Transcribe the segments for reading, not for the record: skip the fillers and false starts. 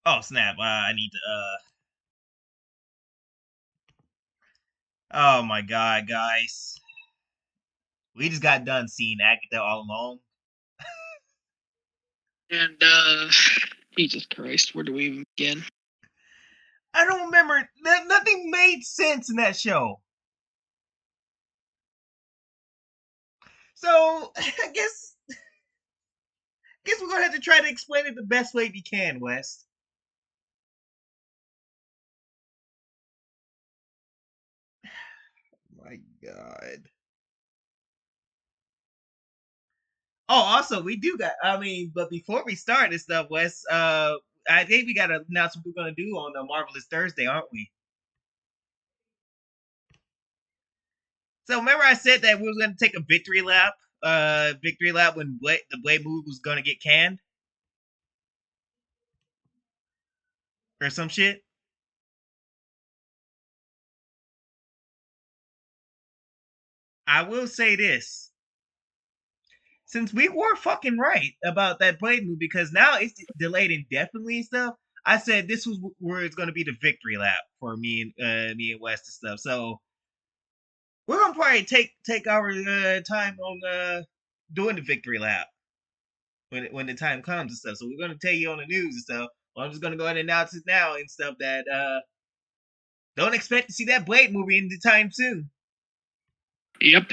Oh snap! I need to. Oh my god, guys, we just got done seeing Agatha all alone. And Jesus Christ, where do we even begin? I don't remember. Nothing made sense in that show. So I guess we're gonna have to try to explain it the best way we can, Wes. My God. Oh, also we do got. I mean, but before we start this stuff, Wes, I think we got to announce what we're gonna do on the Marvelous Thursday, aren't we? So remember I said that we were gonna take a victory lap when the Blade movie was gonna get canned or some shit. I will say this. Since we were fucking right about that Blade movie, because now it's delayed indefinitely and stuff. I said this was where it's going to be the victory lap for me and West and stuff. So we're gonna probably take our time on doing the victory lap when the time comes and stuff. So we're gonna tell you on the news and stuff. Well, I'm just gonna go ahead and announce it now and stuff that don't expect to see that Blade movie anytime soon. Yep.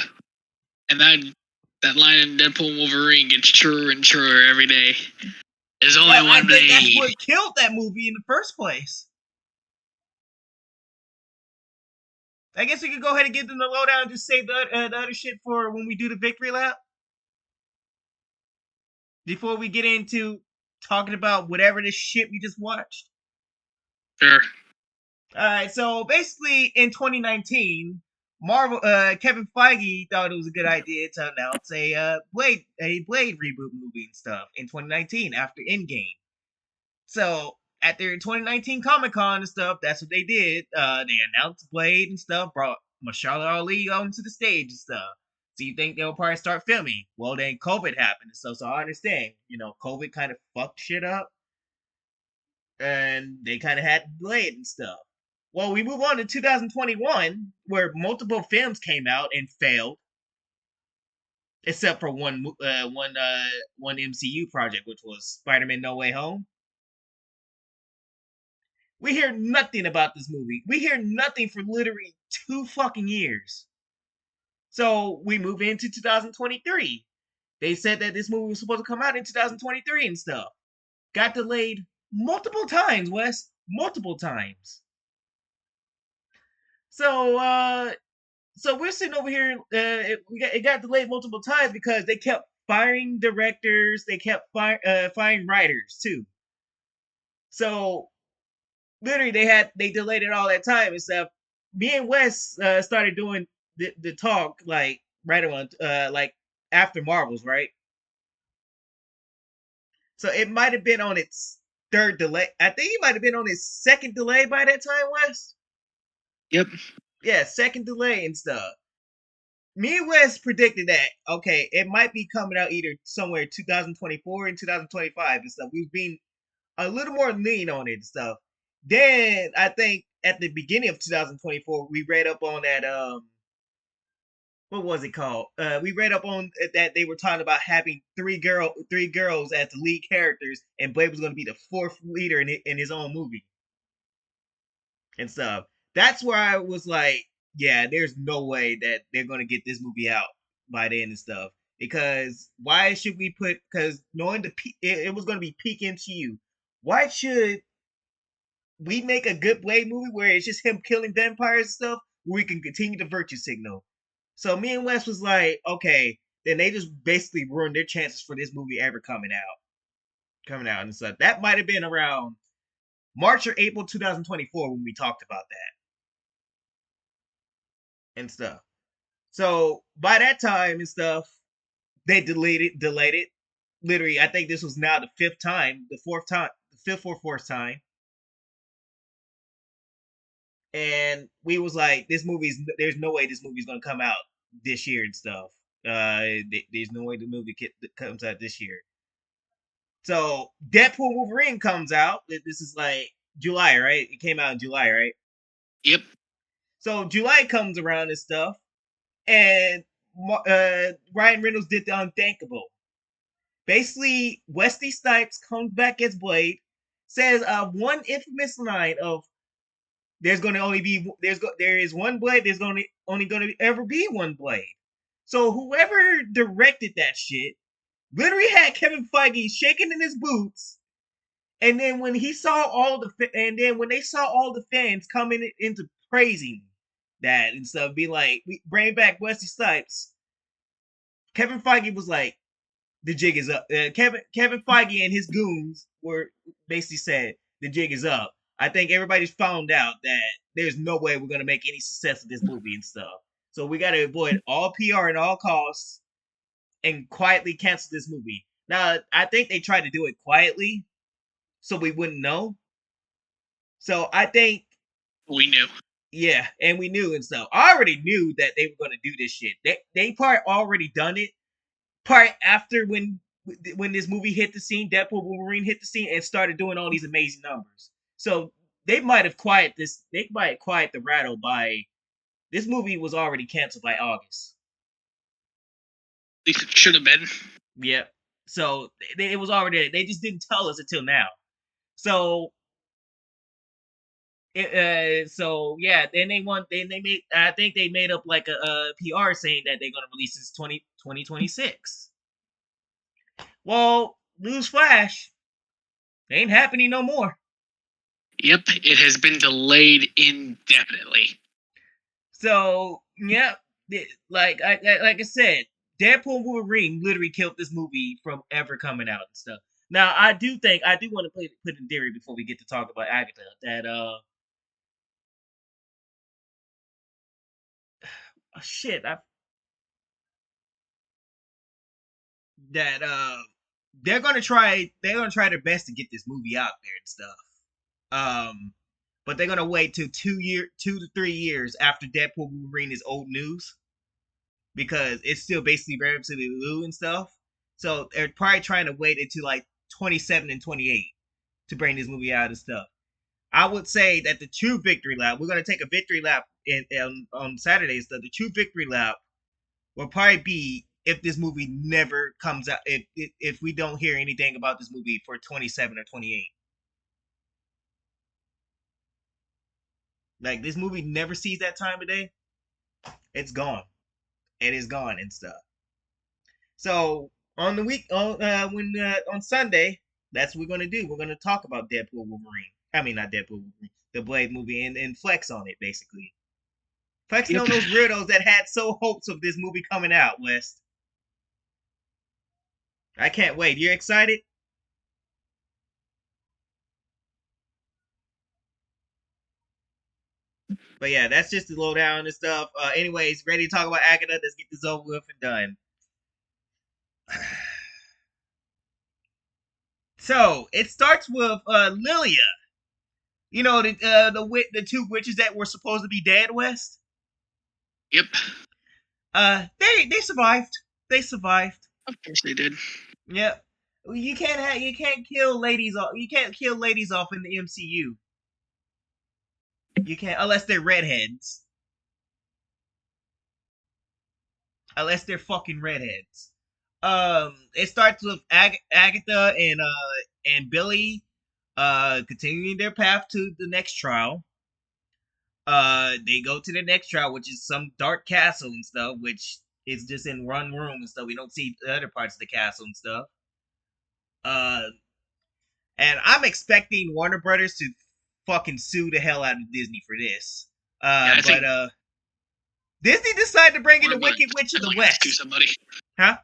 And that line in Deadpool and Wolverine gets truer and truer every day. There's only Well, I one think that's blade. what killed that movie in the first place. I guess we could go ahead and get them the lowdown and just save the other shit for when we do the victory lap before we get into talking about whatever this shit we just watched. Sure. All right, so basically in 2019, Kevin Feige thought it was a good idea to announce a Blade reboot movie and stuff in 2019 after Endgame. So at their 2019 Comic Con and stuff, that's what they did. They announced Blade and stuff, brought Mahershala Ali onto the stage and stuff. So you think they'll probably start filming? Well, then COVID happened and stuff. So I understand. COVID kind of fucked shit up, and they kind of had Blade and stuff. Well, we move on to 2021, where multiple films came out and failed, except for one MCU project, which was Spider-Man: No Way Home. We hear nothing about this movie. We hear nothing for literally 2 fucking years. So we move into 2023. They said that this movie was supposed to come out in 2023 and stuff. Got delayed multiple times, Wes. Multiple times. So we're sitting over here. It got delayed multiple times because they kept firing directors. They kept firing writers too. So literally they delayed it all that time and stuff. Me and Wes started doing the talk like right around like after Marvels, right? So it might have been on its third delay. I think it might have been on its second delay by that time, Wes. Yep. Yeah, second delay and stuff. Me and Wes predicted that okay, it might be coming out either somewhere 2024 and 2025 and stuff. We was being a little more lean on it and stuff. Then I think at the beginning of 2024, we read up on that. What was it called? We read up on that they were talking about having three girls as the lead characters, and Blade was going to be the fourth leader in his own movie and stuff. That's where I was like, yeah, there's no way that they're going to get this movie out by then and stuff. Because why should we put? Because knowing it was going to be peak MCU. Why should we make a good Blade movie where it's just him killing vampires and stuff, where we can continue the virtue signal? So me and Wes was like, okay, then they just basically ruined their chances for this movie ever coming out and stuff. That might have been around March or April 2024 when we talked about that and stuff. So by that time and stuff, they delayed it. Literally, I think this was now the fifth time, the fourth time, the fifth or fourth time. And we was like, there's no way this movie's gonna come out this year and stuff. There's no way the movie comes out this year. So Deadpool Wolverine comes out. This is like July, right? It came out in July, right? Yep. So July comes around and stuff, and Ryan Reynolds did the unthinkable. Basically, Wesley Snipes comes back as Blade, says one infamous line of "There's going to only be there is one Blade. There's only going to ever be one Blade." So whoever directed that shit literally had Kevin Feige shaking in his boots. And then when he saw and then when they saw all the fans coming into praising that and stuff, be like, "We bring back Wesley Snipes." Kevin Feige was like, "The jig is up." Kevin Feige and his goons were basically said, "The jig is up." I think everybody's found out that there's no way we're gonna make any success of this movie and stuff. So we gotta avoid all PR at all costs and quietly cancel this movie. Now, I think they tried to do it quietly so we wouldn't know. So I think, We knew. yeah, and we knew and stuff. I already knew that they were gonna do this shit. They probably already done it. Part after when this movie hit the scene, Deadpool Wolverine hit the scene and started doing all these amazing numbers. So they might have quiet this. They might quiet the rattle by this movie was already canceled by August. At least it should have been. Yep. So it was already. They just didn't tell us until now. So so yeah, then they want they made I think they made up like a PR saying that they're gonna release this 2026. Well, newsflash, it ain't happening no more. Yep, it has been delayed indefinitely. So yeah, like I said, Deadpool Wolverine literally killed this movie from ever coming out and stuff. Now I do want to put in theory before we get to talk about Agatha that shit I that they're gonna try their best to get this movie out there and stuff. But they're gonna wait till 2 to 3 years after Deadpool Wolverine is old news because it's still basically relatively new and stuff. So they're probably trying to wait until like 27 and 28 to bring this movie out and stuff. I would say that the true victory lap, we're gonna take a victory lap on Saturday. So the true victory lap will probably be if this movie never comes out. If we don't hear anything about this movie for 27 or 28, like this movie never sees that time of day, it's gone. It is gone and stuff. So on the week on Sunday, that's what we're gonna do. We're gonna talk about Deadpool Wolverine. I mean not Deadpool Wolverine, the Blade movie, and flex on it basically. Flexing Yep. on those weirdos that had so hopes of this movie coming out, West. I can't wait. You're excited? But yeah, that's just the lowdown and stuff. Anyways, ready to talk about Agatha? Let's get this over with and done. So it starts with Lilia. You know the two witches that were supposed to be dead, West. Yep. They survived. They survived. Of course they did. Yep. You can't kill ladies off. You can't kill ladies off in the MCU. You can't unless they're redheads. Unless they're fucking redheads. It starts with Agatha and Billy continuing their path to the next trial. They go to the next trial, which is some dark castle and stuff, which is just in one room and stuff. We don't see the other parts of the castle and stuff. Uh, and I'm expecting Warner Brothers to fucking sue the hell out of Disney for this. Yeah, I think But Disney decided to bring in the Warner Brothers Wicked is Witch of the definitely gonna sue West. somebody. Huh?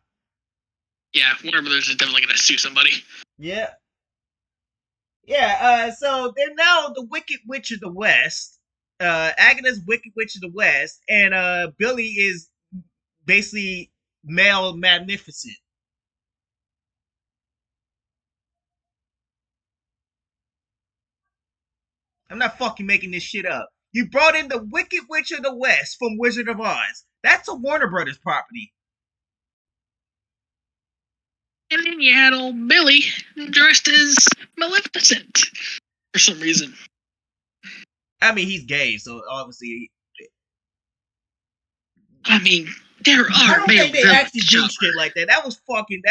Yeah, Warner Brothers is definitely gonna sue somebody. Yeah. Yeah, so they're now the Wicked Witch of the West. Agatha's Wicked Witch of the West, and Billy is basically male magnificent. I'm not fucking making this shit up. You brought in the Wicked Witch of the West from Wizard of Oz. That's a Warner Brothers property. then you had old Billy dressed as Maleficent for some reason. I mean, he's gay, so obviously. I mean, there I are don't male think they villains. actually do shit like that. That was fucking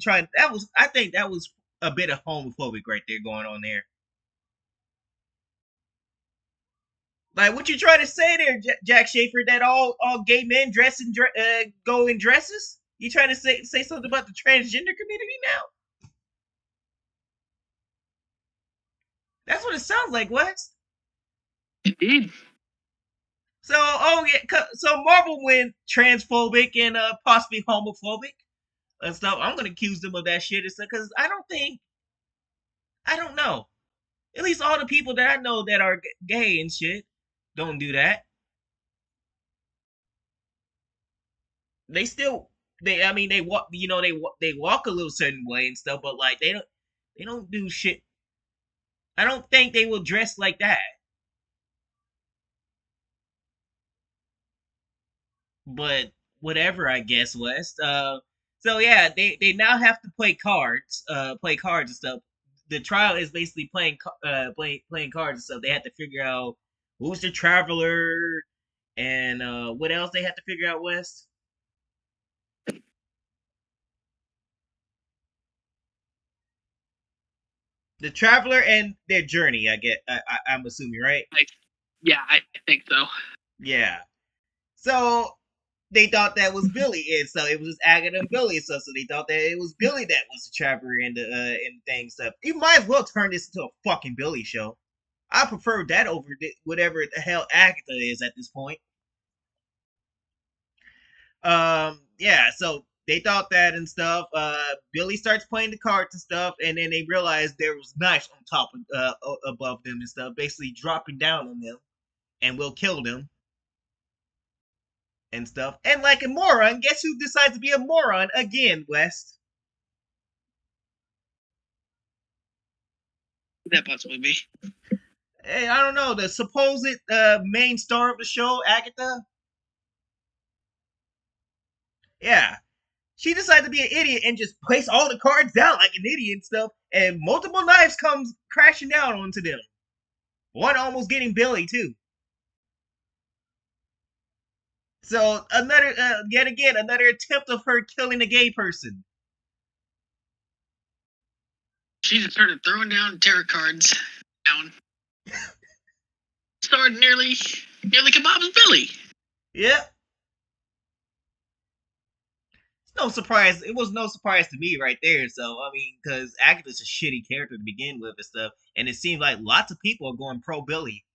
trying. That was. I think that was a bit of homophobic right there going on there. Like, what you trying to say there, Jack Schaefer? That all gay men go in dresses? You trying to say something about the transgender community now? That's what it sounds like, Wes. Indeed. So, oh yeah, so Marvel went transphobic and possibly homophobic and stuff. I'm gonna accuse them of that shit because I don't know. At least all the people that I know that are gay and shit don't do that. They still I mean they walk they walk a little certain way and stuff, but like they don't do shit. I don't think they will dress like that. But whatever, I guess, West. So yeah, they now have to play cards and stuff. The trial is basically playing cards and stuff. They have to figure out who's the traveler and what else they have to figure out, West. The traveler and their journey. I'm assuming, right? Yeah, I think so. Yeah. So they thought that was Billy, and so it was just Agatha and Billy, so they thought that it was Billy that was the traveler in the thing stuff. You might as well turn this into a fucking Billy show. I prefer that over whatever the hell Agatha is at this point. Yeah, so they thought that and stuff. Billy starts playing the cards and stuff, and then they realized there was knives on top of, above them and stuff, basically dropping down on them, and will kill them and stuff. And like a moron, guess who decides to be a moron again, West? Could that possibly be? Hey, I don't know, the supposed main star of the show, Agatha. Yeah, she decided to be an idiot and just place all the cards down like an idiot and stuff, and multiple knives comes crashing down onto them. One almost getting Billy too. So another, yet again, another attempt of her killing a gay person. She just started throwing down tarot cards down. Started nearly kebabs Billy. Yep. It's no surprise. It was no surprise to me right there. So I mean, because Agatha's a shitty character to begin with and stuff, and it seems like lots of people are going pro Billy.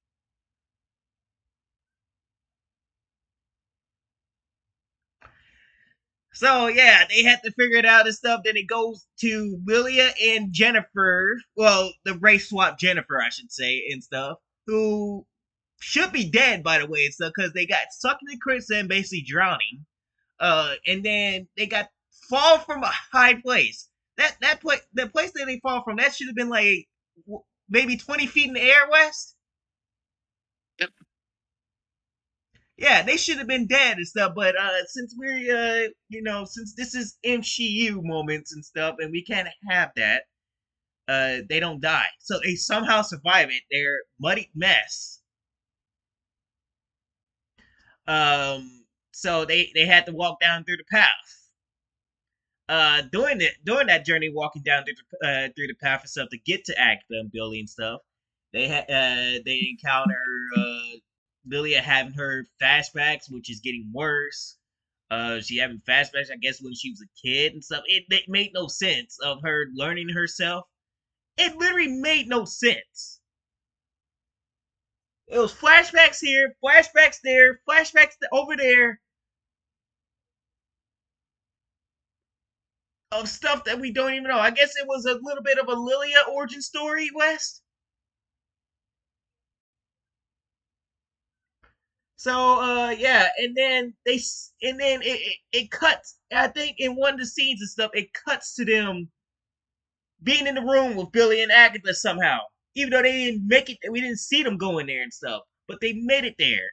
So yeah, they had to figure it out and stuff. Then it goes to Lilia and Jennifer. Well, the race swap Jennifer, I should say, and stuff. Who should be dead, by the way, and stuff, because they got sucked into quicksand, basically drowning. And then they got fall from a high place. The place that they fall from, that should have been like maybe 20 feet in the air, West. Yep. Yeah, they should have been dead and stuff. But since we're since this is MCU moments and stuff, and we can't have that, they don't die. So they somehow survive it. They're muddy mess. So they had to walk down through the path. During that journey, walking down through the path and stuff to get to Agatha and Billy and stuff, they encounter Lilia having her flashbacks, which is getting worse. She having flashbacks, I guess, when she was a kid and stuff. It made no sense of her learning herself. It literally made no sense. It was flashbacks here, flashbacks there, flashbacks over there of stuff that we don't even know. I guess it was a little bit of a Lilia origin story, West. So yeah, and then it cuts. I think in one of the scenes and stuff, it cuts to them being in the room with Billy and Agatha somehow. Even though they didn't make it, we didn't see them go in there and stuff, but they made it there.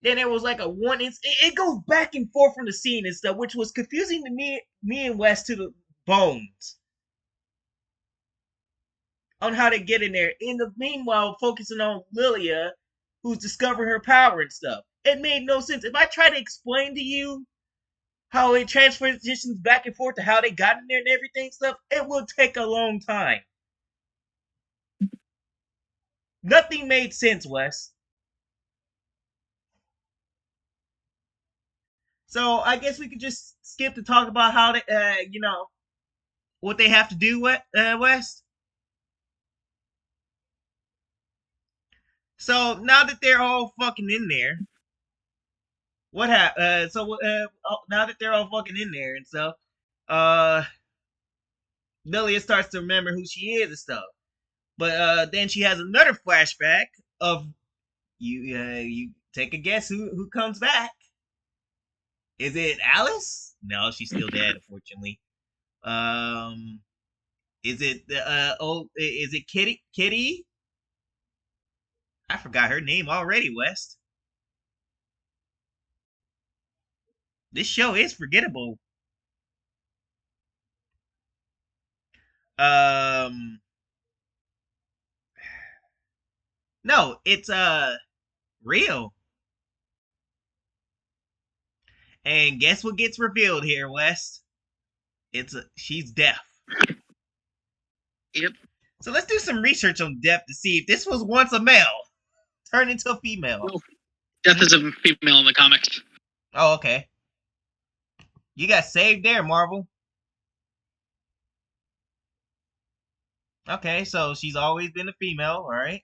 Then there was like a one. It goes back and forth from the scene and stuff, which was confusing to me and Wes to the bones on how to get in there. In the meanwhile, focusing on Lilia, who's discovering her power and stuff. It made no sense. If I try to explain to you how it transitions back and forth to how they got in there and everything stuff, it will take a long time. Nothing made sense, Wes. So I guess we could just skip to talk about how they, what they have to do, Wes. So now that they're all fucking in there, what happened? Now that they're all fucking in there and stuff, uh, Lilia starts to remember who she is and stuff. But then she has another flashback of you. You take a guess who comes back? Is it Alice? No, she's still dead, unfortunately. Um, is it Is it Kitty? Kitty? I forgot her name already. West. This show is forgettable. Um, no, it's real. And guess what gets revealed here, West? She's deaf. Yep. So let's do some research on deaf to see if this was once a male turned into a female. No, Death is a female in the comics. Oh, okay. You got saved there, Marvel. Okay, so she's always been a female, all right.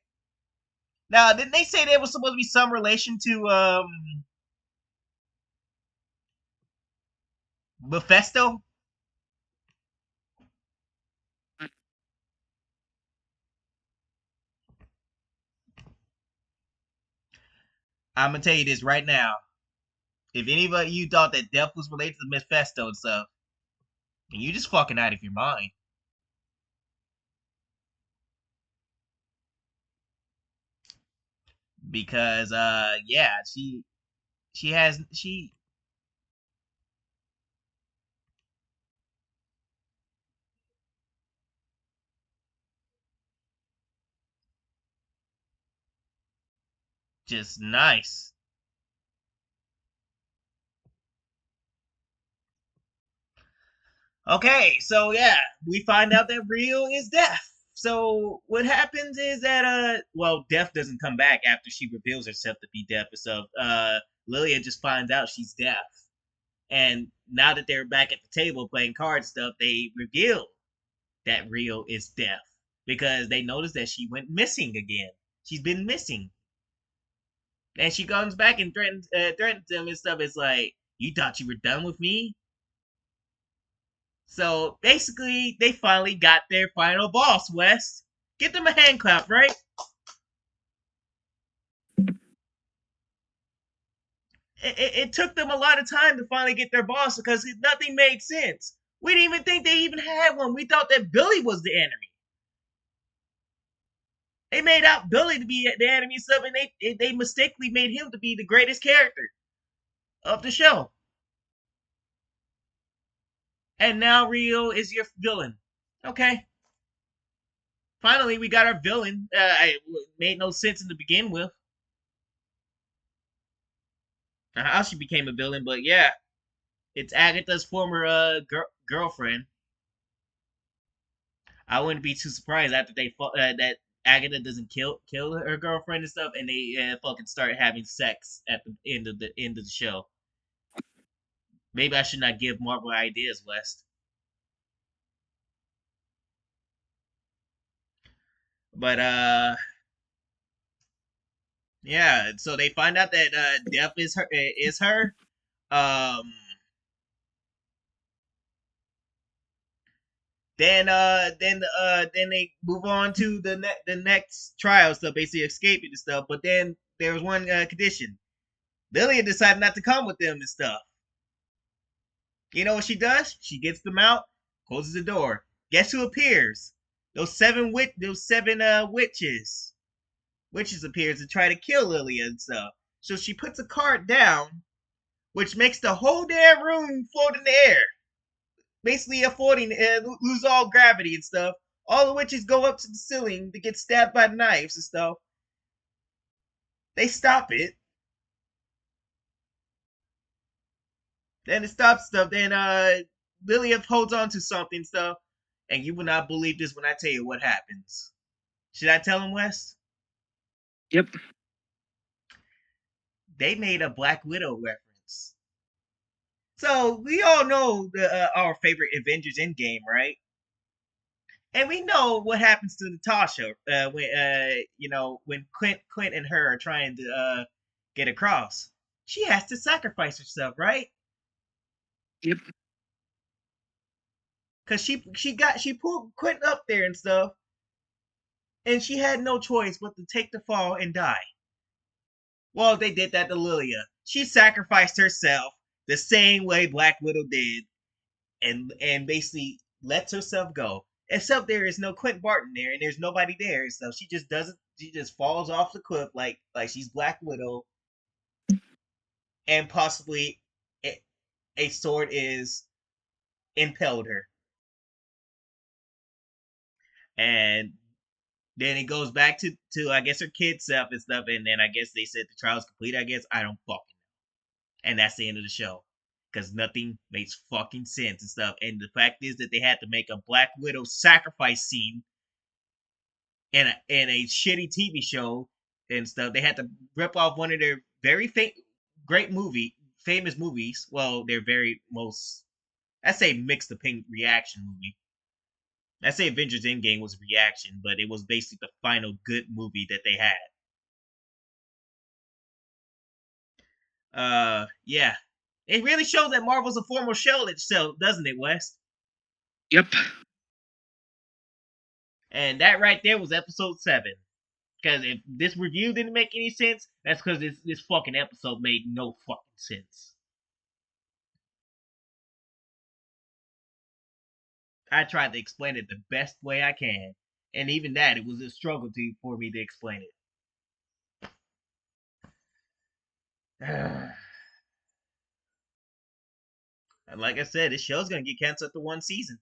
Now, didn't they say there was supposed to be some relation to Mephisto? I'm gonna tell you this right now. If anybody you thought that Death was related to Mephisto and stuff, then you just fucking out of your mind. Because yeah, she just nice. Okay, so yeah, we find out that Rio is deaf. So what happens is that well, Deaf doesn't come back after she reveals herself to be deaf. So Lilia just finds out she's deaf. And now that they're back at the table playing card stuff, they reveal that Rio is deaf because they notice that she went missing again. She's been missing. And she comes back and threatens them and stuff. It's like, you thought you were done with me? So basically, they finally got their final boss, West. Give them a hand clap, right? It took them a lot of time to finally get their boss because nothing made sense. We didn't even think they even had one. We thought that Billy was the enemy. They made out Billy to be the enemy and stuff, and they mistakenly made him to be the greatest character of the show. And now Rio is your villain. Okay. Finally, we got our villain. It made no sense in the begin with how she became a villain, but yeah, it's Agatha's former girlfriend. I wouldn't be too surprised after that Agatha doesn't kill her girlfriend and stuff, and they fucking start having sex at the end of the show. Maybe I should not give Marvel ideas, West. But yeah. So they find out that Death is her. Um, then they move on to the next trial stuff, basically escaping and stuff. But then there was one condition. Lillian decided not to come with them and stuff. You know what she does? She gets them out, closes the door. Guess who appears? Those seven witches. Witches appears to try to kill Lillian and stuff. So she puts a card down, which makes the whole damn room float in the air. Basically, floating, lose all gravity and stuff. All the witches go up to the ceiling to get stabbed by knives and stuff. They stop it. Then it stops stuff. Then Lilia holds on to something stuff. And you will not believe this when I tell you what happens. Should I tell him, Wes? Yep. They made a Black Widow reference. So we all know our favorite Avengers Endgame, right? And we know what happens to Natasha when when Clint and her are trying to get across. She has to sacrifice herself, right? Yep. Cause she pulled Clint up there and stuff, and she had no choice but to take the fall and die. Well, they did that to Lilia. She sacrificed herself the same way Black Widow did, and basically lets herself go. Except there is no Clint Barton there, and there's nobody there, so she just doesn't. She just falls off the cliff like she's Black Widow, and possibly a sword is impelled her, and then it goes back to I guess her kid self and stuff, and then I guess they said the trial's complete. I guess I don't fucking know, and that's the end of the show. Because nothing makes fucking sense and stuff. And the fact is that they had to make a Black Widow sacrifice scene in a shitty TV show and stuff. They had to rip off one of their great famous movies. Well, their very most, I say mixed opinion reaction movie. I say Avengers Endgame was a reaction, but it was basically the final good movie that they had. Yeah. It really shows that Marvel's a formal shell itself, doesn't it, West? Yep. And that right there was episode 7. Because if this review didn't make any sense, that's because this fucking episode made no fucking sense. I tried to explain it the best way I can, and even that, it was a struggle for me to explain it. And like I said, this show's gonna get canceled after one season.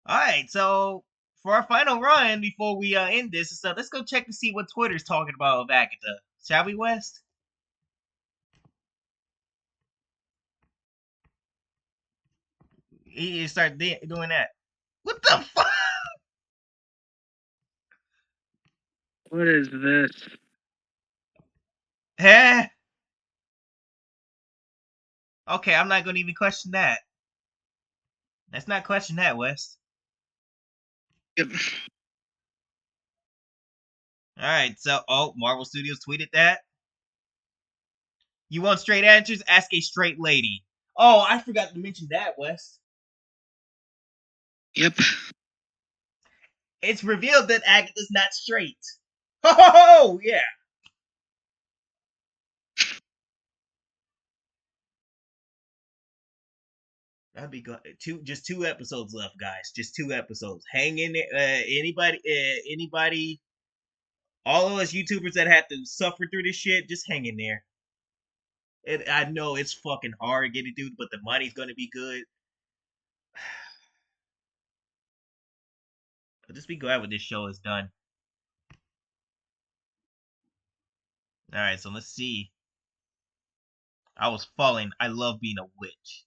All right, so for our final run before we end this and stuff, let's go check to see what Twitter's talking about with Agatha. Shall we, West? He start doing that. What the fuck? What is this? Huh? Okay, I'm not gonna even question that. Let's not question that, West. Yep. All right, so Marvel Studios tweeted that. You want straight answers? Ask a straight lady. Oh, I forgot to mention that, West. Yep. It's revealed that Agatha's not straight. Ho ho ho! Yeah. That'd be good. Just 2 episodes left, guys. Just 2 episodes. Hang in there. Anybody, all of us YouTubers that have to suffer through this shit, just hang in there. I know it's fucking hard to get it through, but the money's gonna be good. I'll just be glad when this show is done. All right, so let's see. I was falling. I love being a witch.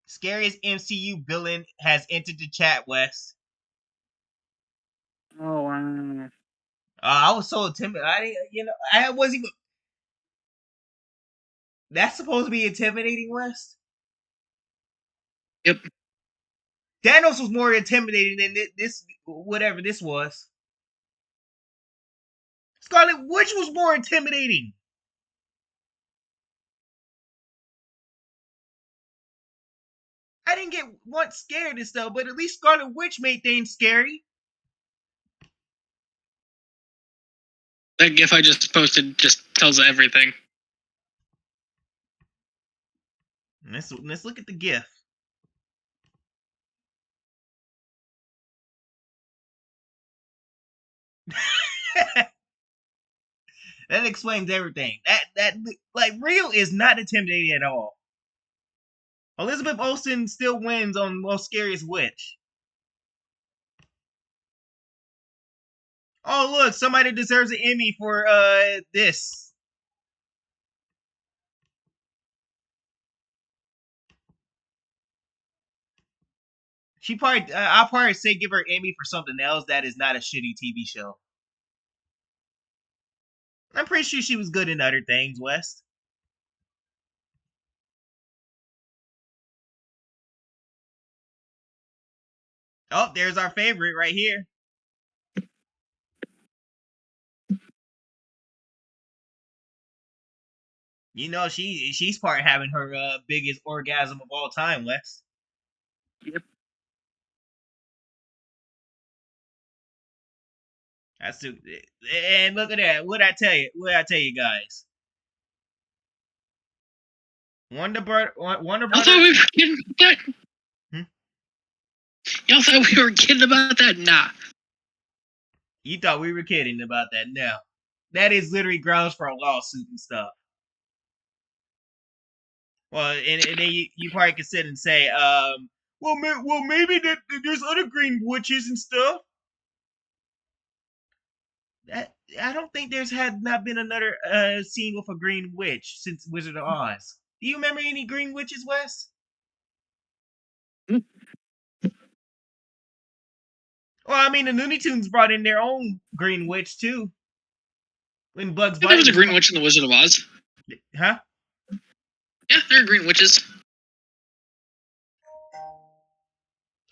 Scariest MCU villain has entered the chat, Wes. Oh wow. I was so intimidated. I didn't, I wasn't even. That's supposed to be intimidating, Wes. Yep. Thanos was more intimidating than this, whatever this was. Scarlet Witch was more intimidating. I didn't get once scared and stuff, but at least Scarlet Witch made things scary. That GIF I just posted just tells everything. Let's look at the GIF. That explains everything. That like Real is not intimidating at all. Elizabeth Olsen still wins on Most Scariest Witch. Oh look, somebody deserves an Emmy for this. I'll probably say give her an Emmy for something else that is not a shitty TV show. I'm pretty sure she was good in other things, West. Oh, there's our favorite right here. You know she's part having her biggest orgasm of all time, West. Yep. That's too, and look at that. What I tell you? What I tell you guys? Wonder Y'all thought Brother. we were kidding about that? Hmm? Y'all thought we were kidding about that? Nah. You thought we were kidding about that? No, that is literally grounds for a lawsuit and stuff. Well, and then you probably could sit and say, well, maybe there's other green witches and stuff. That I don't think there's had not been another scene with a green witch since Wizard of Oz. Do you remember any green witches, Wes? Hmm. Well, I mean, the Looney Tunes brought in their own green witch too. When Bugs Yeah, there Bunny was a was, green witch in the Wizard of Oz. huh? Yeah, there are green witches.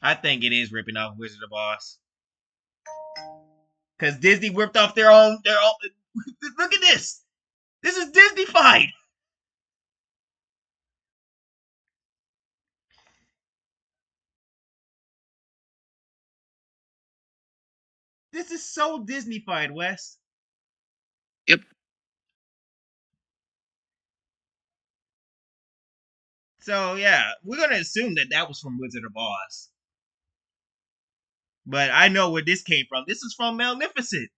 I think it is ripping off Wizard of Oz because Disney ripped off their own. Look at this. This is Disney-fied. This is so Disney-fied, Wes. Yep. So yeah, we're gonna assume that that was from Wizard of Oz. But I know where this came from. This is from Maleficent.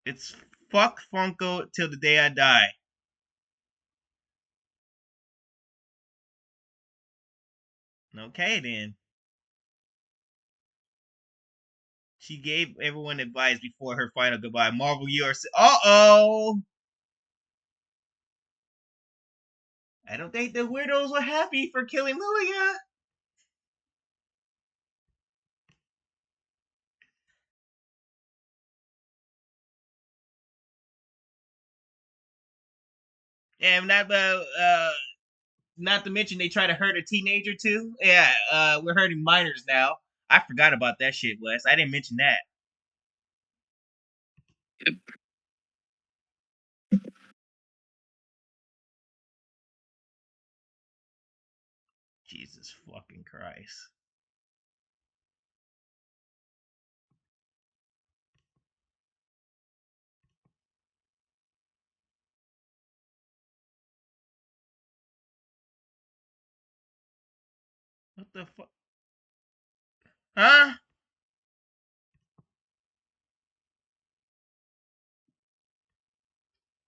It's fuck Funko till the day I die. Okay then. She gave everyone advice before her final goodbye. Marvel, you are. Uh-oh. I don't think the weirdos were happy for killing Lilia. And not to mention they try to hurt a teenager too. Yeah, we're hurting minors now. I forgot about that shit, Wes. I didn't mention that. Yep. Jesus fucking Christ. What the fuck? Huh?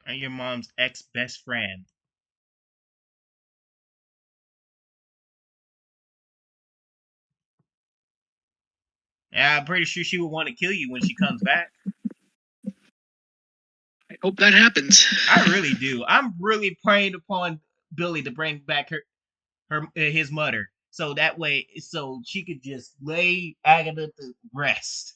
I'm your mom's ex best friend. Yeah, I'm pretty sure she would want to kill you when she comes back. I hope that happens. I really do. I'm really praying upon Billy to bring back his mother, so that way, so she could just lay Agatha to rest.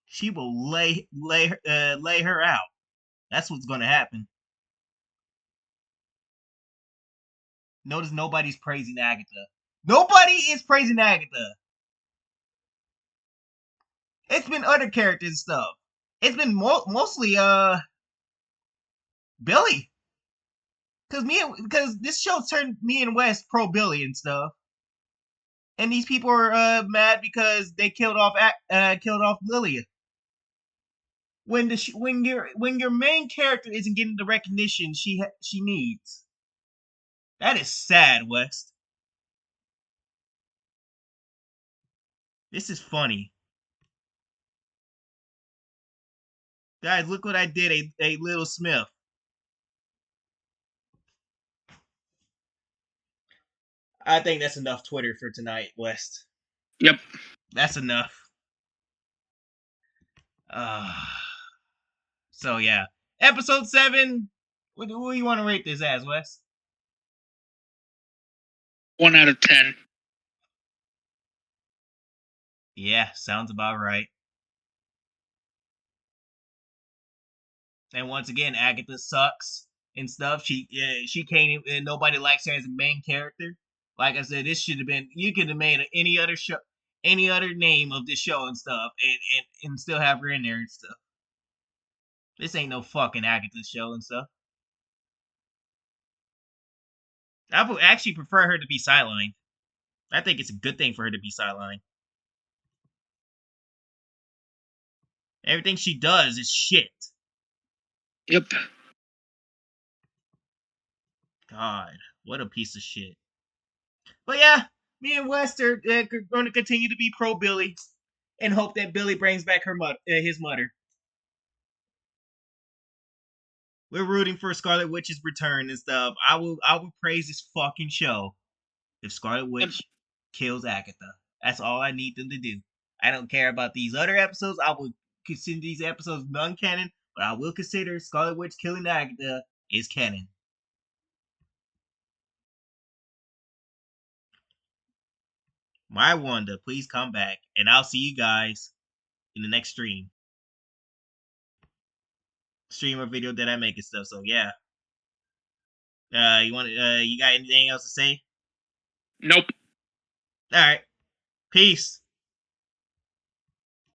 She will lay her out. That's what's gonna happen. Notice nobody's praising Agatha. Nobody is praising Agatha. It's been other characters and stuff. It's been mostly Billy. because this show turned me and Wes pro Billy and stuff, and these people are mad because they killed off Lilia. When your main character isn't getting the recognition she needs, that is sad, West. This is funny, guys. Look what I did, a little Smith. I think that's enough Twitter for tonight, West. Yep. That's enough. So yeah, episode 7. What do you want to rate this as, Wes? 1 out of 10. Yeah, sounds about right. And once again, Agatha sucks and stuff. She can't even, nobody likes her as a main character. Like I said, this should have been, you could have made any other show, any other name of this show and stuff, and still have her in there and stuff. This ain't no fucking Agatha show and stuff. I would actually prefer her to be sidelined. I think it's a good thing for her to be sidelined. Everything she does is shit. Yep. God, what a piece of shit. But yeah, me and West are going to continue to be pro Billy and hope that Billy brings back his mother. We're rooting for Scarlet Witch's return and stuff. I will praise this fucking show if Scarlet Witch kills Agatha. That's all I need them to do. I don't care about these other episodes. I will consider these episodes non-canon, but I will consider Scarlet Witch killing Agatha is canon. My Wanda, please come back, and I'll see you guys in the next stream or video that I make and stuff. So yeah. You got anything else to say? Nope. All right. Peace.